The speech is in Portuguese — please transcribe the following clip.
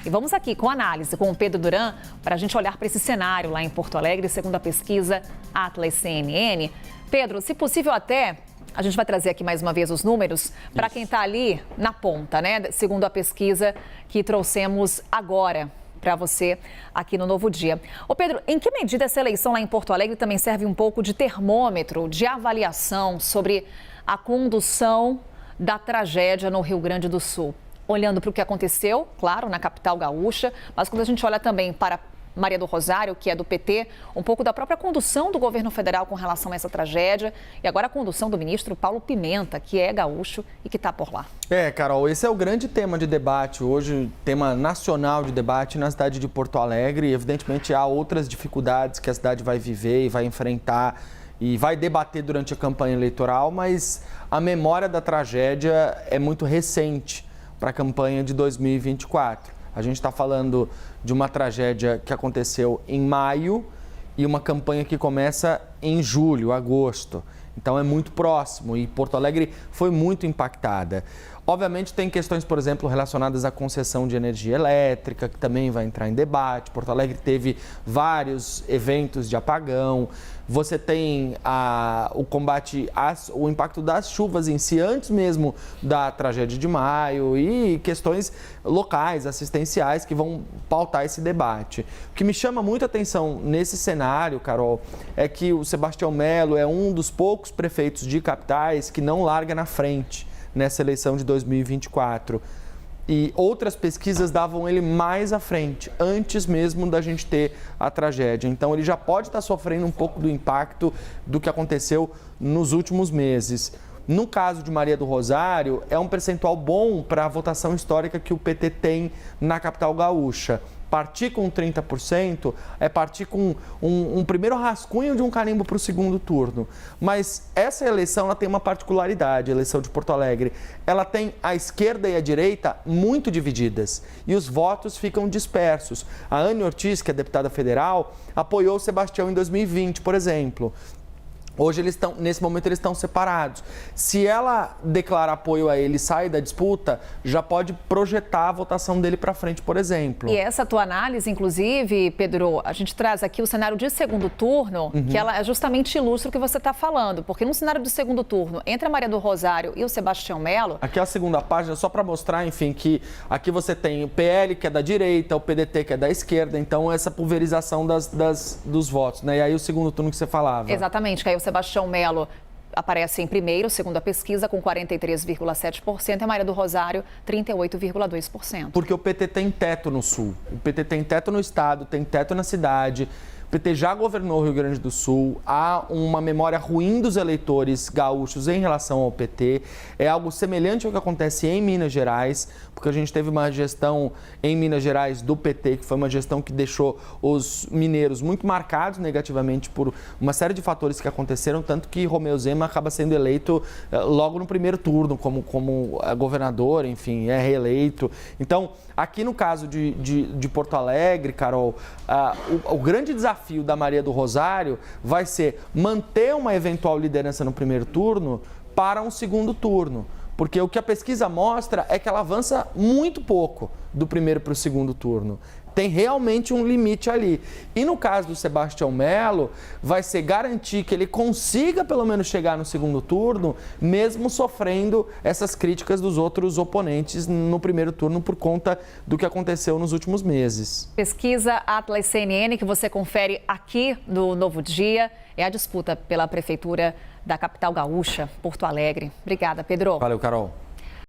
E vamos aqui com análise com o Pedro Duran para a gente olhar para esse cenário lá em Porto Alegre, segundo a pesquisa Atlas CNN. Pedro, se possível até, a gente vai trazer aqui mais uma vez os números para quem está ali na ponta, né? Segundo a pesquisa que trouxemos agora para você aqui no Novo Dia. Ô Pedro, em que medida essa eleição lá em Porto Alegre também serve um pouco de termômetro, de avaliação sobre a condução da tragédia no Rio Grande do Sul? Olhando para o que aconteceu, claro, na capital gaúcha, mas quando a gente olha também para Maria do Rosário, que é do PT, um pouco da própria condução do governo federal com relação a essa tragédia e agora a condução do ministro Paulo Pimenta, que é gaúcho e que está por lá. Carol, esse é o grande tema de debate hoje, tema nacional de debate na cidade de Porto Alegre. E, evidentemente, há outras dificuldades que a cidade vai viver e vai enfrentar e vai debater durante a campanha eleitoral, mas a memória da tragédia é muito recente para a campanha de 2024. A gente está falando de uma tragédia que aconteceu em maio e uma campanha que começa em julho, agosto. Então é muito próximo e Porto Alegre foi muito impactada. Obviamente tem questões, por exemplo, relacionadas à concessão de energia elétrica, que também vai entrar em debate. Porto Alegre teve vários eventos de apagão. Você tem o combate, o impacto das chuvas em si, antes mesmo da tragédia de maio, e questões locais, assistenciais, que vão pautar esse debate. O que me chama muita atenção nesse cenário, Carol, é que o Sebastião Melo é um dos poucos prefeitos de capitais que não larga na frente nessa eleição de 2024. E outras pesquisas davam ele mais à frente, antes mesmo da gente ter a tragédia. Então ele já pode estar sofrendo um pouco do impacto do que aconteceu nos últimos meses. No caso de Maria do Rosário, é um percentual bom para a votação histórica que o PT tem na capital gaúcha. Partir com 30% é partir com um primeiro rascunho de um carimbo para o segundo turno. Mas essa eleição ela tem uma particularidade, a eleição de Porto Alegre. Ela tem a esquerda e a direita muito divididas e os votos ficam dispersos. A Anne Ortiz, que é deputada federal, apoiou o Sebastião em 2020, por exemplo. Hoje, nesse momento, eles estão separados. Se ela declara apoio a ele e sai da disputa, já pode projetar a votação dele para frente, por exemplo. E essa tua análise, inclusive, Pedro, a gente traz aqui o cenário de segundo turno, que ela justamente ilustra o que você está falando. Porque no cenário de segundo turno, entre a Maria do Rosário e o Sebastião Melo... Aqui é a segunda página, só para mostrar, enfim, que aqui você tem o PL, que é da direita, o PDT, que é da esquerda. Então, essa pulverização dos votos, né? E aí o segundo turno que você falava. Exatamente, que aí o Sebastião Melo aparece em primeiro, segundo a pesquisa, com 43,7%, e a Maria do Rosário, 38,2%. Porque o PT tem teto no Sul, o PT tem teto no Estado, tem teto na cidade. O PT já governou o Rio Grande do Sul, há uma memória ruim dos eleitores gaúchos em relação ao PT. É algo semelhante ao que acontece em Minas Gerais, porque a gente teve uma gestão em Minas Gerais do PT, que foi uma gestão que deixou os mineiros muito marcados negativamente por uma série de fatores que aconteceram, tanto que Romeu Zema acaba sendo eleito logo no primeiro turno como governador, enfim, é reeleito. Então, aqui no caso de Porto Alegre, Carol, o grande desafio da Maria do Rosário vai ser manter uma eventual liderança no primeiro turno para um segundo turno. Porque o que a pesquisa mostra é que ela avança muito pouco do primeiro para o segundo turno. Tem realmente um limite ali. E no caso do Sebastião Melo, vai ser garantir que ele consiga pelo menos chegar no segundo turno, mesmo sofrendo essas críticas dos outros oponentes no primeiro turno por conta do que aconteceu nos últimos meses. Pesquisa Atlas CNN, que você confere aqui no Novo Dia, é a disputa pela prefeitura da capital gaúcha, Porto Alegre. Obrigada, Pedro. Valeu, Carol.